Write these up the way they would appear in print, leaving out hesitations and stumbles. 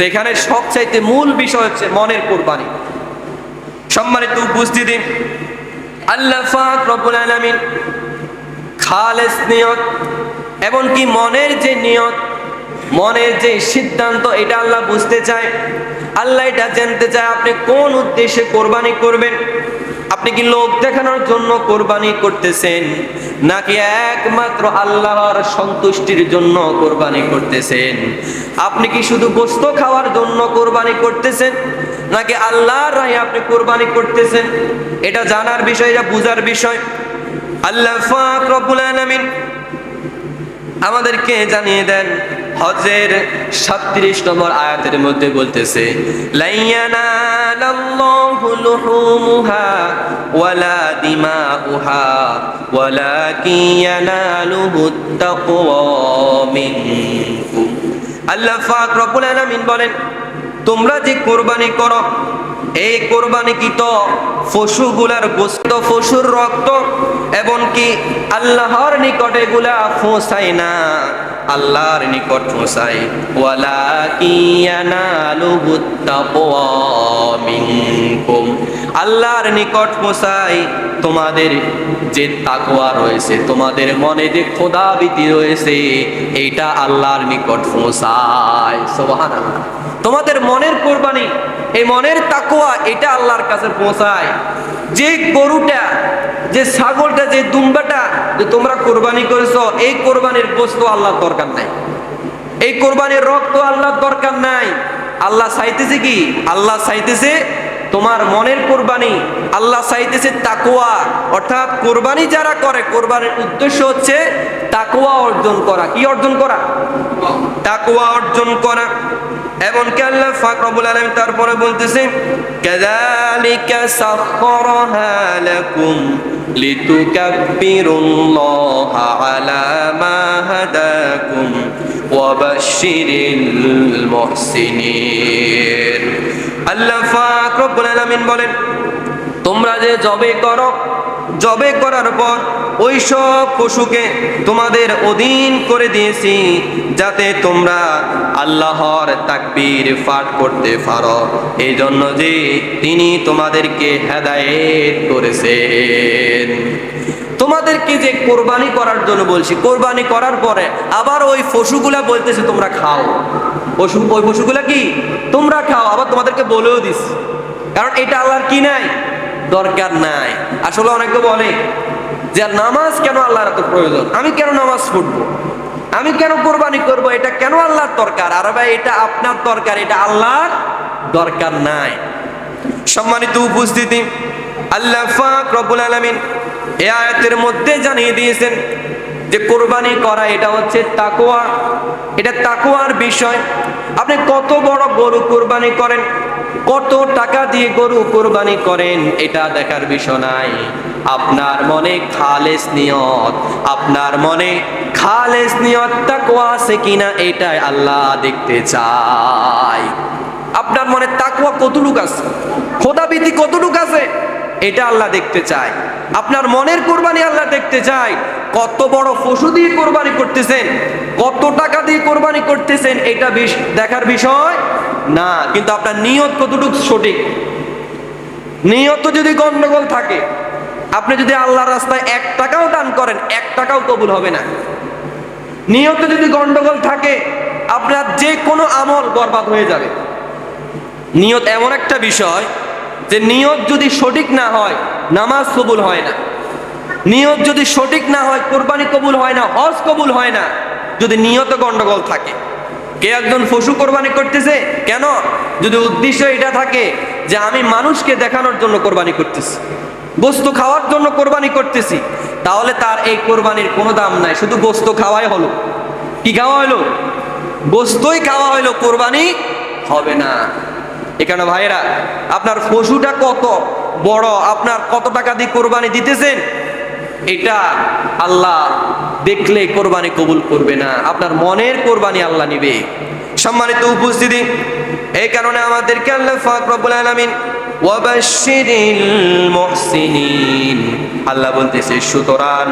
এখানে সবচাইতে মূল বিষয় হচ্ছে মনের কুরবানি। সম্মানিত উপস্থিতি, আল্লাহ পাক রব্বুল আলামিন খালেস নিয়ত, এমনকি মনের যে নিয়ত, মনের যে সিদ্ধান্ত, এটা আল্লাহ বুঝতে চায়। আল্লাহ এটা জানতে চায় আপনি কোন উদ্দেশ্যে কোরবানি করবেন। আপনি কি লোক দেখানোর জন্য কোরবানি করতেছেন, নাকি একমাত্র আল্লাহর সন্তুষ্টির জন্য কোরবানি করতেছেন? আপনি কি শুধু গোশত খাওয়ার জন্য কোরবানি করতেছেন, নাকি আল্লাহর রাহে আপনি কোরবানি করতেছেন? এটা জানার বিষয়, এটা বুঝার বিষয়। আল্লাহ পাক রব্বুল আলামিন আমাদেরকে জানিয়ে দেন, হজের 37 নম্বর আয়াতের মধ্যে বলতেছে, লাইয়ানালাল্লাহু লুহুমুহা ওয়ালা দিমাউহা ওয়ালাকিন ইয়ানালুহুত তাকওয়া মিনকুম। আল্লাহ পাক রব্বুল আলামিন বলেন, তোমরা যে কোরবানি করো, এই কোরবানি কি তো পশুগুলার গোশত, পশুর রক্ত, এমনকি আল্লাহর নিকট এগুলা পৌঁছায় না, আল্লাহর নিকট পৌঁছায় ওয়ালাকিন ইয়ানালুহুত তাকওয়া মিনকুম। আল্লাহর নিকট পৌঁছায় তোমাদের যে তাকওয়া রয়েছে, তোমাদের মনে যে খোদাভীতি রয়েছে, এইটা আল্লাহর নিকট পৌঁছায়। সুবহানাল্লাহ। তোমাদের মনের কোরবানি, এই মনের তাকওয়া, এটা আল্লাহর কাছে পৌঁছায়। যে গরুটা, যে ছাগলটা, যে দুম্বাটা যে তোমরা কোরবানি করেছো, এই কোরবানির গোশত আল্লাহর দরকার নাই, এই কোরবানির রক্ত আল্লাহর দরকার নাই। আল্লাহ চাইতেছে কি? আল্লাহ চাইতেছে তোমার মনের কোরবানি। আল্লাহ চাইতেছে তাকওয়া, অর্থাৎ কোরবানি যারা করে, কোরবানির উদ্দেশ্য হচ্ছে তাকওয়া অর্জন করা। কি অর্জন করা? তাকওয়া অর্জন করা। এমনকি আল্লাহ পাক রব্বুল আলামিন তারপরে বলতেছে, কাযালিকা সাখখারাহা লাকুম লিতুকাব্বিরুল্লাহা আলা মা হাদাকুম ওয়া বাশশিরিল মুহসিনিন। আল্লাহ পাক রব্বুল আলামিন বলেন, তোমরা যে জবে করো, জবে করার পর ওই সব পশুকে তোমাদের অধীন করে দিয়েছি, যাতে তোমরা আল্লাহর তাকবীর পাঠ করতে পারো, এই জন্য যে তিনি তোমাদেরকে হেদায়েত করেছেন। তোমাদেরকে যে কোরবানি করার জন্য বলছি, কোরবানি করার পরে আবার ওই পশুগুলা বলতেছে তোমরা খাও। ওই পশুগুলা কি? তোমরা খাও। আবার তোমাদেরকে বলেও দিস, কারণ এটা আল্লাহর কি নাই? দরকার নাই। আসলে অনেকে বলে যে নামাজ কেন আল্লাহর এত প্রয়োজন, আমি কেন নামাজ পড়বো, আমি কেন কোরবানি করব, এটা কেন আল্লাহর দরকার? আর ভাই, এটা আপনার দরকার, এটা আল্লাহর দরকার নাই। সম্মানিত উপস্থিতি, আল্লাহ পাক রব্বুল আলামিন এই আয়াতের মধ্যে জানিয়ে দিয়েছেন যে কোরবানি করা এটা হচ্ছে তাকওয়া, এটা তাকওয়ার বিষয়। আপনি কত বড় গরু কোরবানি করেন, কত টাকা দিয়ে গরু কোরবানি করেন, এটা দেখার বিষয় নাই। আপনার মনে খালেস নিয়ত, আপনার মনে খালেস নিয়ত তাকওয়া আছে কিনা, এটাই আল্লাহ দেখতে চায়। আপনার মনে তাকওয়া কতটুকু আছে, খোদাভীতি কতটুকু আছে, এটা আল্লাহ দেখতে চায়। আপনার মনের কোরবানি আল্লাহ দেখতে চায়। কত বড় পশু দিয়ে কোরবানি করতেছেন, কত টাকা দিয়ে কোরবানি করতেছেন, এটা দেখার বিষয় না, কিন্তু আপনার নিয়ত কতটুকু সঠিক। নিয়ত যদি গন্ডগোল থাকে, আপনি যদি আল্লাহর রাস্তায় 1 টাকাও দান করেন, 1 টাকাও কবুল হবে না। নিয়ত যদি গন্ডগোল থাকে, আপনার যে কোনো আমল বরবাদ হয়ে যাবে। নিয়ত এমন একটা বিষয় যে নিয়ত যদি সঠিক না হয়, নামাজ কবুল হয় না। নিয়ত যদি সঠিক না হয়, কোরবানি কবুল হয় না, হজ কবুল হয় না, যদি নিয়ত গন্ডগোল থাকে। কে একজন পশু কোরবানি করতেছে কেন? যদি উদ্দেশ্য এটা থাকে যে আমি মানুষকে দেখানোর জন্য কোরবানি করতেছি, গোশত খাওয়ার জন্য কোরবানি করতেছি, তাহলে তার এই কোরবানির কোনো দাম নাই। শুধু গোশত খাওয়াই হলো। কি খাওয়া হলো? গোশতই খাওয়া হলো, কোরবানি হবে না। এখানে ভাইরা, আপনার পশুটা কত বড়, আপনার কত টাকা দিয়ে কোরবানি দিতেছেন, এটা আল্লাহ দেখলে কোরবানি কবুল করবে না, আপনার মনের কোরবানি আল্লাহ নিবে। সম্মানিত উপস্থিতি, এই কারণে আমাদেরকে আল্লাহ পাক রব্বুল আলামিন ওয়া বাশশিরিল মুহসিনিন, আল্লাহ বলতেছে সুতরাং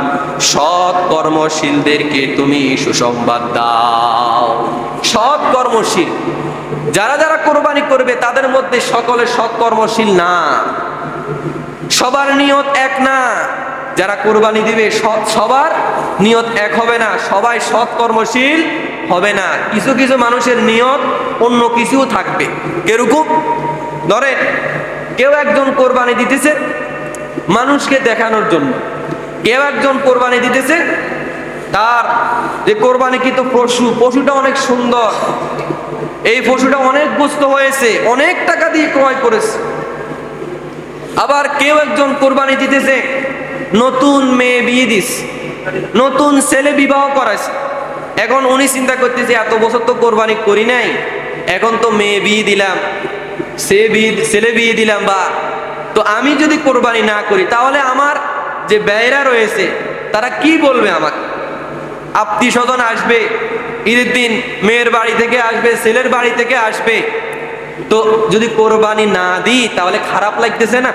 সৎ কর্মশীলদেরকে তুমি সুসংবাদ দাও। সৎ কর্মশীল, যারা যারা কোরবানি করবে তাদের মধ্যে সকলে সৎকর্মশীল না, সবার নিয়ত এক না। যারা কোরবানি দিবে সবার নিয়ত এক হবে না, সবাই সৎকর্মশীল হবে না। কিছু কিছু মানুষের নিয়ত অন্য কিছু থাকবে। কিরকম? ধরেন কেউ একজন কোরবানি দিতেছে মানুষকে দেখানোর জন্য, কেউ একজন কোরবানি দিতেছে তার যে কোরবানিকৃত পশুটা অনেক সুন্দর, এই পশুটা অনেক গোস্ত হয়েছে, অনেক টাকা দিয়ে ক্রয় করেছে। আবার কেউ একজন কোরবানি দিতেছে নতুন মেয়ে বিয়ে দিস, নতুন ছেলে বিবাহ করাছে। এখন উনি চিন্তা করতেছে এত বছর তো কোরবানি করি নাই, এখন তো মেয়ে বিয়ে দিলাম, ছেলে বিয়ে দিলাম, বা তো আমি যদি কোরবানি না করি তাহলে আমার যে ব্যয়রা রয়েছে তারা কি বলবে আমাকে? আত্মীয় স্বজন আসবে, ঈদের দিন মেয়ের বাড়ি থেকে আসবে, ছেলের বাড়ি থেকে আসবে, তো যদি কোরবানি না দিই তাহলে খারাপ লাগতেছে না?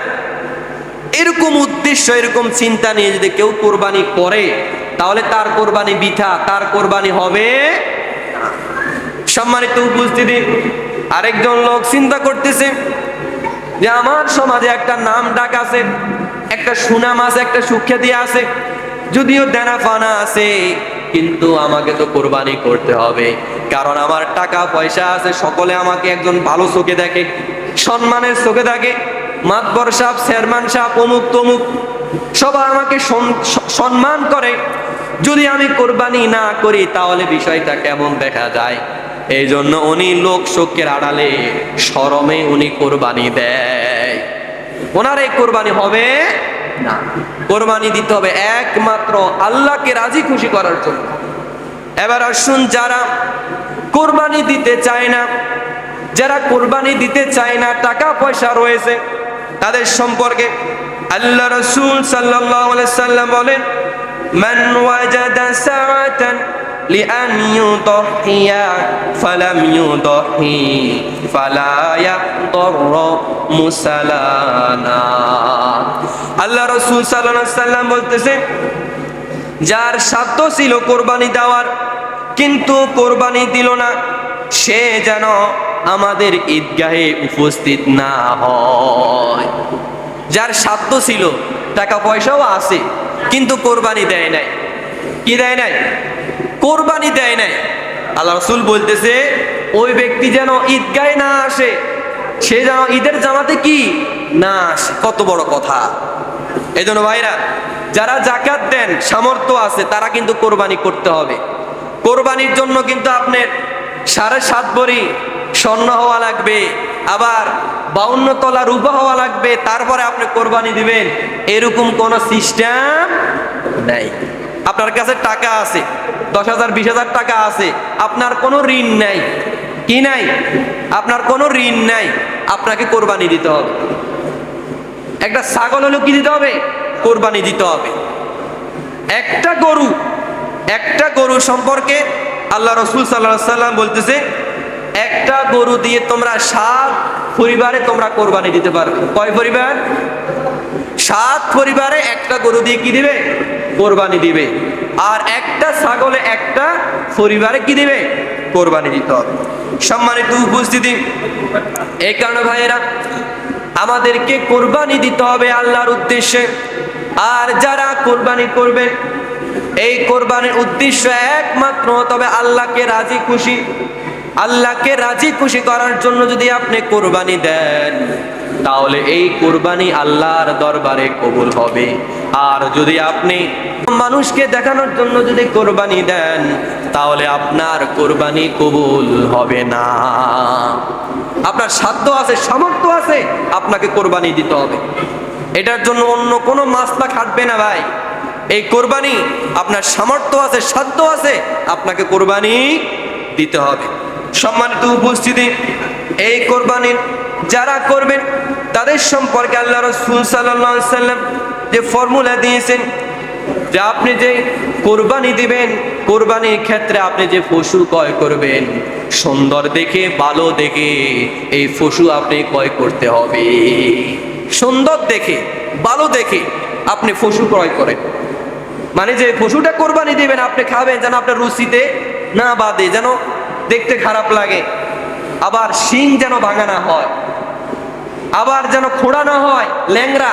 এরকম উদ্দেশ্য, এরকম চিন্তা নিয়ে যদি কেউ কোরবানি করে তাহলে তার কোরবানি বৃথা, তার কোরবানি হবে না। সম্মানিত উপস্থিতি, আরেকজন লোক চিন্তা করতেছে যে আমার সমাজে একটা নাম ডাক আছে, একটা সুনাম আছে, একটা সুখ্যাতি আছে, যদিও দেনা ফানা আছে, কিন্তু আমাকে তো কোরবানি করতে হবে, কারণ আমার টাকা পয়সা আছে, সকলে আমাকে একজন ভালো চোখে দেখে, সম্মানের চোখে দেখে, মাতবর সাহেব, চেয়ারম্যান সাহেব, অমুক তমুক, সবাই আমাকে সম্মান করে। যদি আমি কোরবানি না করি তাহলে বিষয়টা কেমন দেখা যায়। এই জন্য উনি লোক শোকের আড়ালে শরমে উনি কোরবানি দেয়। ওনার এই কোরবানি হবে না, কোরবানি দিতে হবে একমাত্র আল্লাহকে রাজি খুশি করার জন্য। এবার আসুন, যারা কোরবানি দিতে চায় না, যারা কোরবানি দিতে চায় না, টাকা পয়সা রয়েছে, তাদের সম্পর্কে আল্লাহ রাসূল সাল্লাল্লাহু আলাইহি সাল্লাম বলেন, মান ওয়াজাদা সাআতান লিআন ইউদহিয়া ফালাম ইউদহি ফালা ইয়াদুর মুসালানা। আল্লাহ রাসূল সাল্লাল্লাহু আলাইহি সাল্লাম বলতেছে, যার সাধ্য ছিল কোরবানি দেওয়ার কিন্তু কোরবানি দিল না, সে যেন আমাদের ঈদগাহে উপস্থিত না হয়। যার সাধ্য ছিল, টাকা পয়সাও আছে, কিন্তু কোরবানি দেয় নাই। কি দেয় নাই? কোরবানি দেয় নাই। আল্লাহ রাসূল বলতেছে ওই ব্যক্তি যেন ঈদগাহে না আসে, সে যেন ঈদের জামাতে কি না আসে। কত বড় কথা! এই জন্য ভাইরা, যারা যাকাত দেন, সামর্থ্য আছে, তারা কিন্তু কোরবানি করতে হবে। কোরবানির জন্য কিন্তু আপনার 7.5 ভরি স্বর্ণ হওয়া লাগবে, আবার 52 তলা রূপা হওয়া লাগবে, তারপরে আপনি কোরবানি দিবেন, এরকম কোন সিস্টেম নাই। আপনার কাছে টাকা আছে, 10,000 20,000 টাকা আছে, আপনার কোনো ঋণ নাই। কি নাই? আপনার কোনো ঋণ নাই, আপনাকে কোরবানি দিতে হবে। একটা ছাগল হলেও কি দিতে হবে? কোরবানি দিতে হবে। একটা গরু সম্পর্কে আল্লাহ রাসূল সাল্লাল্লাহু আলাইহি সাল্লাম বলতেছে, একটা গরু দিয়ে তোমরা 7 পরিবারে তোমরা কোরবানি দিতে পারবে। কয় পরিবার? 7 পরিবারে একটা গরু দিয়ে কি দিবে? কোরবানি দিবে। আর একটা ছাগলে একটা পরিবারে কি দিবে? কোরবানি দিতে হবে। সম্মানিত উপস্থিতি, এই কারণে ভাইয়েরা, আমাদেরকে কোরবানি দিতে হবে আল্লাহর উদ্দেশ্যে। আর যারা কোরবানি করবেন, এই কোরবানির উদ্দেশ্য একমাত্র তবে আল্লাহকে রাজি খুশি, আল্লাহকে রাজি খুশি করার জন্য যদি আপনি কোরবানি দেন তাহলে এই কোরবানি আল্লাহর দরবারে কবুল হবে। আর যদি আপনি মানুষকে দেখানোর জন্য যদি কোরবানি দেন তাহলে আপনার কোরবানি কবুল হবে না। আপনার সাধ্য আছে, সামর্থ্য আছে, আপনাকে কোরবানি দিতে হবে। এটার জন্য অন্য কোনো মাসলা খাটবে না ভাই। এই কোরবানি আপনার সামর্থ্য আছে, সাধ্য আছে, আপনাকে কোরবানি দিতে হবে। সম্মানিত উপস্থিতি, এই কোরবানি যারা করবেন তাদের সম্পর্কে আল্লাহ রাসূল সাল্লাল্লাহু আলাইহি সাল্লাম যে ফর্মুলা দিয়েছেন, যে আপনি যে কোরবানি দিবেন, কোরবানির ক্ষেত্রে আপনি যে পশু ক্রয় করবেন, সুন্দর দেখে, ভালো দেখে এই পশু আপনি ক্রয় করতে হবে। সুন্দর দেখে, ভালো দেখে আপনি পশু ক্রয় করেন। মানে যে পশুটা কোরবানি দিবেন, আপনি খাবেন যেন আপনার রুচিতে না বাদে, যেন দেখতে খারাপ লাগে, আবার শিং যেন ভাঙা না হয়, আবার যেন খোড়া না হয়। ল্যাংড়া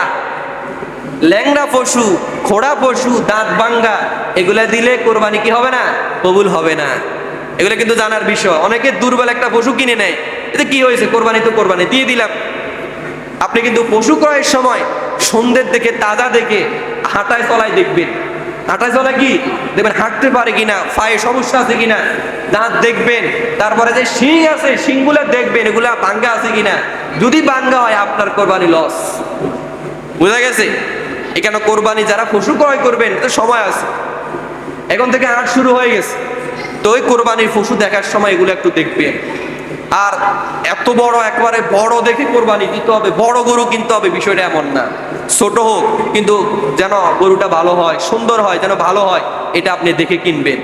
ল্যাংড়া পশু, খোড়া পশু, দাঁত ভাঙ্গা, এগুলা দিলে কোরবানি কি হবে না? কবুল হবে না। এগুলো কিন্তু জানার বিষয়। অনেকে দুর্বল একটা পশু কিনে নেয়, এতে কি হয়েছে, কোরবানি তো কোরবানি দিয়ে দিলাম। আপনি কিন্তু পশু ক্রয়ের সময় সন্ধ্যের দেখে, তাজা দেখে, হাঁটায় চলায় দেখবেন। হাঁটায় চলায় কি দেখবেন, হাঁটতে পারে কিনা, পায়ে সমস্যা আছে কিনা, দাঁত দেখবেন। তারপরে যে শিং আছে, শিংগুলা দেখবেন এগুলা ভাঙ্গা আছে কিনা। যদি ভাঙ্গা হয় আপনার কোরবানি লস। বুঝা গেছে? এখানে কোরবানি যারা পশু ক্রয় করবেন, তো সময় আছে, এখন থেকে হাট শুরু হয়ে গেছে। তো ওই কোরবানির পশু দেখার সময় এগুলো একটু দেখবেন। আর এত বড়, একবারে বড় দেখে কোরবানি দিতে হবে, বড় গরু কিনতে হবে, বিষয়টা এমন না। ছোট হোক কিন্তু যেন গরুটা ভালো হয়, সুন্দর হয়, যেন ভালো হয়, এটা আপনি দেখে কিনবেন।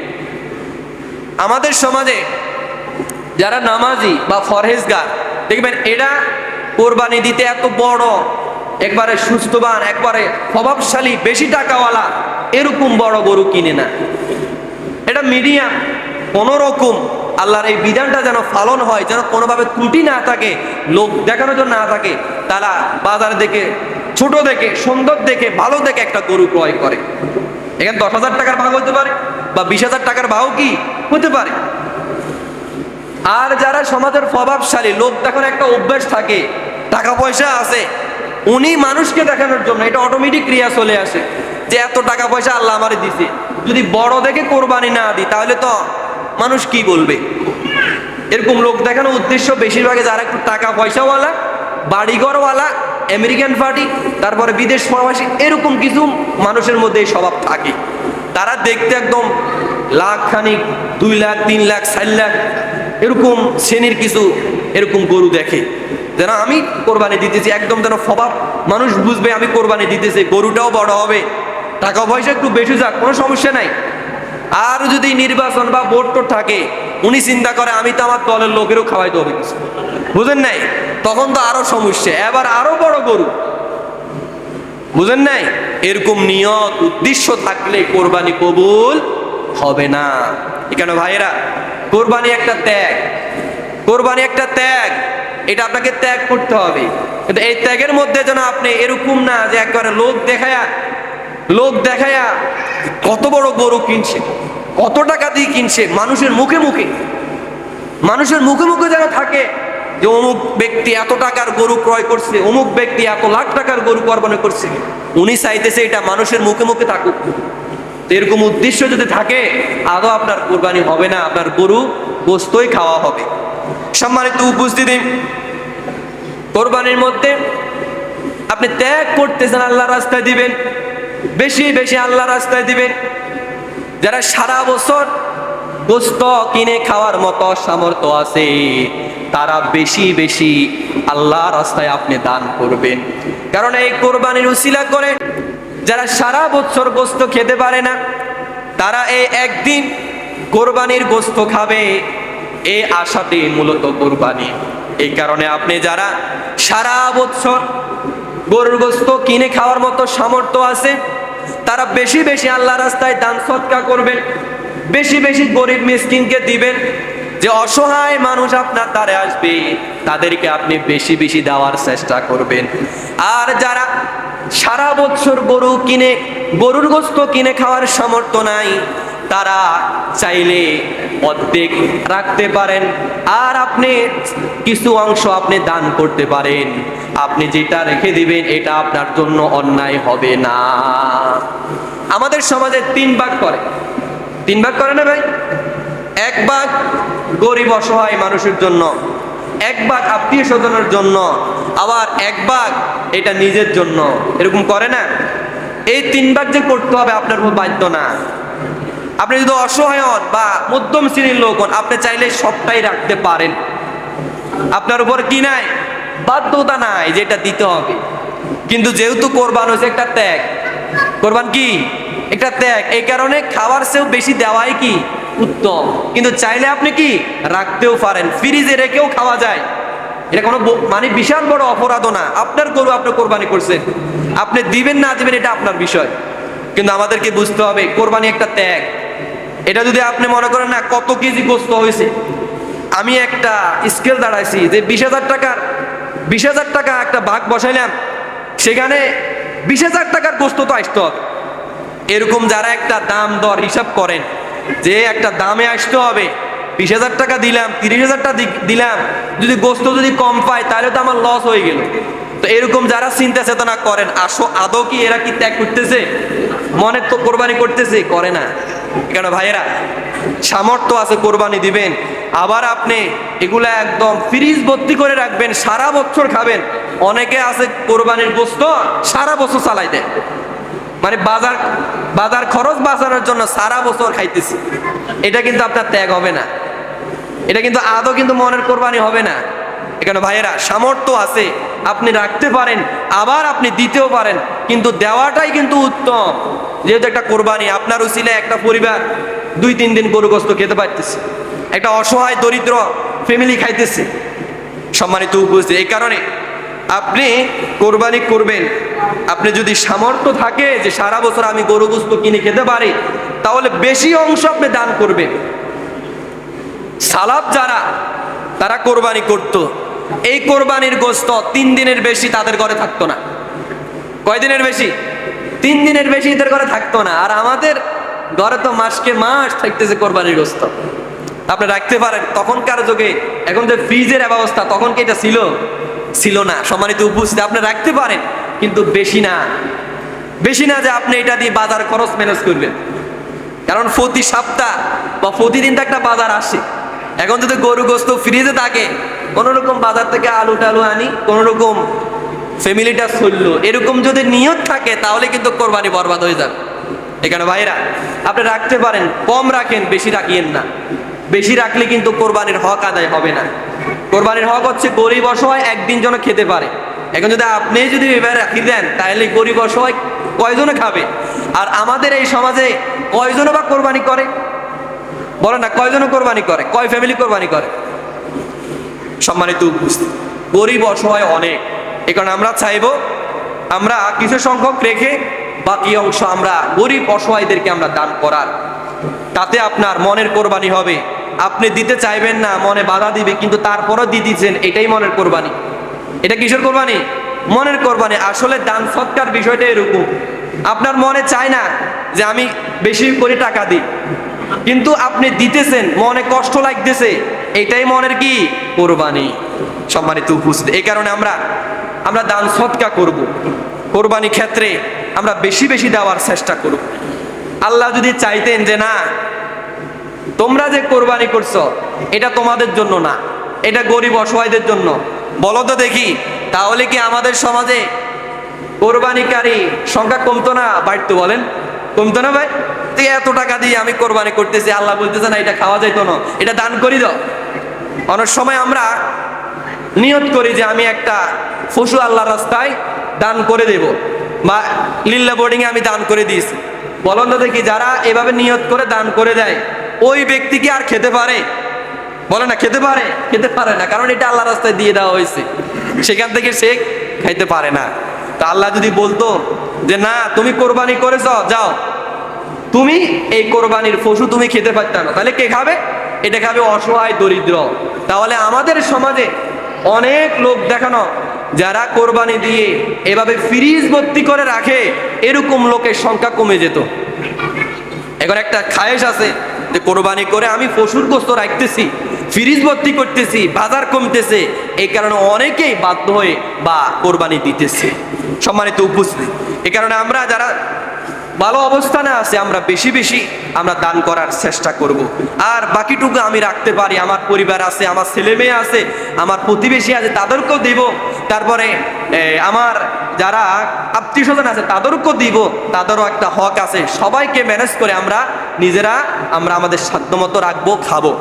আমাদের সমাজে যারা নামাজি বা ফরহেজগার দেখবেন, এরা কোরবানি দিতে এত বড়, একবারে সুস্থবান, একবারে প্রভাবশালী, বেশি টাকাওয়ালা এরকম বড় গরু কিনে না। এটা মিডিয়াম, কোন রকম আল্লাহর এই বিধানটা যেন পালন হয়, যেন কোনোভাবে ত্রুটি না থাকে, লোক দেখানোর জন্য না থাকে, তারা বাজার দেখে, ছোট দেখে, সুন্দর দেখে, ভালো দেখে একটা গরু ক্রয় করে। এখানে 10,000 টাকার ভাগ হতে পারে, বা 20,000 টাকার ভাগ কি হতে পারে। আর যারা সমাজের প্রভাবশালী, লোক দেখানোর একটা অভ্যাস থাকে, টাকা পয়সা আছে, উনি মানুষকে দেখানোর জন্য এটা অটোমেটিক ক্রিয়া চলে আসে যে এত টাকা পয়সা আল্লাহ আমারে দিছে, যদি বড় দেখে কোরবানি না দিই তাহলে তো মানুষ কি বলবে। এরকম লোক দেখানোর উদ্দেশ্য বেশিরভাগে যারা একটু টাকা পয়সাওয়ালা, বাড়িঘরওয়ালা, আমেরিকান পার্টি, তারপরে বিদেশ প্রবাসী, এরকম কিছু মানুষের মধ্যে এই স্বভাব থাকে। তারা দেখতে একদম লাখ খানিক, 2 লাখ, 3 লাখ, 4 লাখ এরকম শ্রেণীর কিছু এরকম গরু দেখে, যেন আমি কোরবানি দিতেছি, একদম যেন স্বভাব মানুষ বুঝবে আমি কোরবানি দিতেছি, গরুটাও বড় হবে, টাকা পয়সা একটু বেশি যাক, কোনো সমস্যা নাই। আর যদি নির্বাচন বা ভোট টোট থাকে, উনি চিন্তা করে আমি তো আমার দলের লোকেরও খাওয়াইতে হবে কিছু, বুঝেন নাই? তখন তো আরো সমস্যা, এবার আরো বড় গরু, বুঝেন নাই? এরকম নিয়ত উদ্দেশ্য থাকলে কোরবানি কবুল হবে না। এখানে ভাইয়েরা, কোরবানি একটা ত্যাগ, কোরবানি একটা ত্যাগ, এটা আপনাকে ত্যাগ করতে হবে। কিন্তু এই ত্যাগের মধ্যে যেন আপনি এরকম না যে একবারে লোক দেখায়া কত বড় গরু কিনছে, কত টাকা দিয়ে কিনছে, মানুষের মুখে মুখে যেন থাকে যে অমুক ব্যক্তি এত টাকার গরু ক্রয় করছে, অমুক ব্যক্তি এত লাখ টাকার গরু কোরবানি করছে। উনি চাইতেছে এটা মানুষের মুখে মুখে থাকুক। এরকম উদ্দেশ্য যদি থাকে, আদৌ আপনার কোরবানি হবে না, আপনার গরু গোস্তই খাওয়া হবে। সম্মানিত উপস্থিতি, কোরবানির মধ্যে আপনি ত্যাগ করতেছেন, আল্লাহর রাস্তায় দিবেন, বেশি বেশি আল্লাহর রাস্তায় দিবেন। যারা সারা বছর গোস্ত কিনে খাওয়ার মতো সামর্থ্য আছে, তারা বেশি বেশি আল্লাহর রাস্তায় আপনি দান করবেন। কারণ এই কোরবানির উসিলা করে যারা সারা বছর গোস্ত খেতে পারে না, তারা এই একদিন কোরবানির গোস্ত খাবে, এই আশাতে মূলত কোরবানি। এই কারণে আপনি যারা সারা বছর গরুর গোস্ত কিনে খাওয়ার মতো সামর্থ্য আছে, তারা বেশি বেশি আল্লাহর রাস্তায় দান সদকা করবেন, বেশি বেশি গরিব মিসকিনকে দিবেন। যে অসহায় মানুষ আপনার দ্বারে আসবে, তাদেরকে আপনি বেশি বেশি দেওয়ার চেষ্টা করবেন। আর যারা সারা বছর গরুর গোস্ত কিনে খাওয়ার সামর্থ্য নাই, তারা চাইলে অর্ধেক রাখতে পারেন, আর আপনি কিছু অংশ আপনি দান করতে পারেন। আপনি যেটা রেখে দিবেন এটা আপনার জন্য অন্যায় হবে না। আমাদের সমাজে 3 ভাগ করে না ভাই? 1 ভাগ গরিব অসহায় মানুষের জন্য, 1 ভাগ আত্মীয় স্বজনের জন্য, আবার 1 ভাগ এটা নিজের জন্য। এরকম করে না? এই 3 ভাগ যে করতে হবে আপনার উপর বাধ্য না। আপনি যদি অসহায় হন বা মধ্যম শ্রেণীর লোক হন, আপনি চাইলে সবটাই রাখতে পারেন। আপনার উপর কি নাই? বাধ্যতা নাই যেটা দিতে হবে। কিন্তু যেহেতু কোরবান হচ্ছে একটা ত্যাগ, কোরবান কি একটা ত্যাগ, এই কারণে খাওয়ার চেয়েও বেশি দেওয়াই কি উত্তম। কিন্তু চাইলে আপনি কি রাখতেও পারেন, ফ্রিজে রেখেও খাওয়া যায়। এটা কোনো মানে বিশাল বড় অপরাধও না। আপনার গরু আপনি কোরবানি করছেন, আপনি দিবেন না দিবেন এটা আপনার বিষয়। কিন্তু আমাদেরকে বুঝতে হবে কোরবানি একটা ত্যাগ। এটা যদি আপনি মনে করেন না কত কেজি গোস্ত হয়েছে, আমি একটা স্কেল দাঁড়াইছি যে 20,000 টাকা একটা ভাগ বসাইলাম, সেখানে 20,000 টাকার গোস্ত তো আসতে হবে। এরকম যারা একটা দাম দর হিসাব করেন যে একটা দামে আসতে হবে, 20,000 টাকা দিলাম, 30,000 টাকা দিলাম, যদি গোস্ত যদি কম পায় তাহলে তো আমার লস হয়ে গেল। তো এরকম যারা চিন্তা চেতনা করেন, আদৌ কি এরা কি ত্যাগ করতেছে? মনের তো কোরবানি করতেছে? করে না। কেন ভাইয়েরা, সামর্থ্য আছে কোরবানি দিবেন, আবার আপনি এগুলা একদম ফ্রিজ ভর্তি করে রাখবেন, সারা বছর খাবেন। অনেকে আছে কোরবানির গোস্ত সারা বছর চালাই দেয়, মানে বাজার খরচ বাঁচানোর জন্য সারা বছর খাইতেছি। এটা কিন্তু আপনার ত্যাগ হবে না, এটা কিন্তু আদৌ কিন্তু মনের কোরবানি হবে না। এখানে ভাইয়েরা, সামর্থ্য আছে, আপনি রাখতে পারেন, আবার আপনি দিতেও পারেন, কিন্তু দেওয়াটাই কিন্তু উত্তম। যেহেতু একটা কোরবানি, আপনার উসিলায় একটা পরিবার 2-3 দিন গরু গোস্ত খেতে পারতেছে, একটা অসহায় দরিদ্র ফ্যামিলি খাইতেছে। সম্মানিত উপস্থিতি, এই কারণে আপনি কোরবানি করবেন, আপনি যদি সামর্থ্য থাকে যে সারা বছর আমি গরু গোস্ত কিনে খেতে পারি, তাহলে বেশি অংশ আপনি দান করবেন। সালাফ যারা, তারা কোরবানি করত, এই কোরবানির গোস্ত 3 দিনের বেশি তাদের ঘরে থাকতো না। কয় দিনের বেশি? 3 দিনের বেশি এদের ঘরে থাকতো না। আর আমাদের ঘরে তো মাসকে মাস থাকতেছে কোরবানির গোস্ত। আপনি রাখতে পারেন। তখনকার যুগে, এখন যে ফ্রিজের ব্যবস্থা, তখন কি এটা ছিল না। সম্মানিত উপস্থিতি, আপনি রাখতে পারেন, কিন্তু বেশি না যে আপনি এটা দিয়ে বাজার খরচ ম্যানেজ করবেন। কারণ প্রতি সপ্তাহ বা প্রতিদিন তো একটা বাজার আসে। এখন যদি গরু গোস্ত ফ্রিজে থাকে, কোনোরকম বাজার থেকে আলু টালু আনি, কোনোরকম ফ্যামিলিটা চললো, এরকম যদি নিয়ত থাকে, তাহলে কিন্তু কোরবানি বরবাদ হয়ে যাবে। এখানে ভাইরা, আপনি রাখতে পারেন, কম রাখেন, বেশি রাখিয়েন না। বেশি রাখলে কিন্তু কোরবানির হক আদায় হবে না। কোরবানির হক হচ্ছে গরিব অসহায় একদিন যেন খেতে পারে। এখন যদি আপনি যদি এবার রাখি দেন, তাহলে গরিব অসহায় কয়জনে খাবে? আর আমাদের এই সমাজে কয়জনে বা কোরবানি করে? বলে না, কয়জনে কোরবানি করে? কয় ফ্যামিলি কোরবানি করে? সম্মানিত উপস্থিতি, গরিব অসহায় অনেক। এই কারণে আমরা চাইবো, আমরা কিছু সংখ্যক রেখে বাকি অংশ আমরা গরিব অসহায়দেরকে আমরা দান করার। তাতে আপনার মনের কোরবানি হবে। আপনি দিতে চাইবেন না, মনে বাধা দিবে, কিন্তু তারপরও দিয়ে দিচ্ছেন, এটাই মনের কোরবানি। এটা কিসের কোরবানি? মনের কোরবানি। আসলে দান সৎকার বিষয়টা এরকম, আপনার মনে চায় না যে আমি বেশি করে টাকা দিই, কিন্তু আপনি দিতেছেন, মনে কষ্ট লাগতেছে, এটাই মনের কি? কোরবানি। সম্মানিত উপস্থিতি, এই কারণে আমরা দান সৎকা করব। কোরবানি ক্ষেত্রে আমরা বেশি বেশি দেওয়ার চেষ্টা করব। আল্লাহ যদি চাইতেন যে না, তোমরা যে কোরবানি করছো এটা তোমাদের জন্য না, এটা গরিব অসহায়দের জন্য, বলো তো দেখি, তাহলে কি আমাদের সমাজে কোরবানিকারী সংখ্যা কমতো না বাড়তো? বলেন, কমতো না ভাই? এত টাকা দিয়ে আমি কোরবানি করতেছি, আল্লাহ বলতেছে না এটা খাওয়া যাইতো না, এটা দান করি দাও। অনেক সময় আমরা নিয়ত করি যে আমি একটা পশু আল্লাহর রাস্তায় দান করে দেব, বা লিল্লা বোর্ডিং এ আমি দান করে দিয়েছি। বলুন তো দেখি, যারা এভাবে নিয়ত করে দান করে দেয়, ওই ব্যক্তি কি আর খেতে পারে? বলে না, খেতে পারে? খেতে পারে না, কারণ এটা আল্লাহর রাস্তায় দিয়ে দেওয়া হয়েছে, সেখান থেকে সে খাইতে পারে না। তা আল্লাহ যদি বলতো যে না, তুমি কোরবানি করেছ, যাও, তুমি এই কোরবানির পশু তুমি খেতে পারত না, তাহলে কে খাবে? এটা খাবে অসহায় দরিদ্র। তাহলে আমাদের সমাজে অনেক লোক দেখানো, যারা কোরবানি দিয়ে এভাবে ফ্রিজ ভর্তি করে রাখে, এরকম লোকের সংখ্যা কমে যেত। এখন একটা খায়েশ আছে যে কোরবানি করে আমি পশুর গোস্ত রাখতেছি, ফ্রিজ ভর্তি করতেছি, বাজার কমতেছে, এই কারণে অনেকেই বাধ্য হয়ে বা কোরবানি দিতেছে। সম্মানিত উপস্থিতি, এই কারণে আমরা যারা ভালো অবস্থানে আছে, আমরা বেশি বেশি আমরা দান করার চেষ্টা করব। আর বাকিটুকু আমি রাখতে পারি, আমার পরিবার আছে, আমার ছেলে মেয়ে আছে, আমার প্রতিবেশী আছে, তাদেরকেও দিব। তারপরে আমার যারা আত্মীয় স্বজন আছে তাদেরকেও দিব, তাদেরও একটা হক আছে। সবাইকে ম্যানেজ করে আমরা নিজেরা আমাদের সাধ্যমতো রাখবো, খাবো।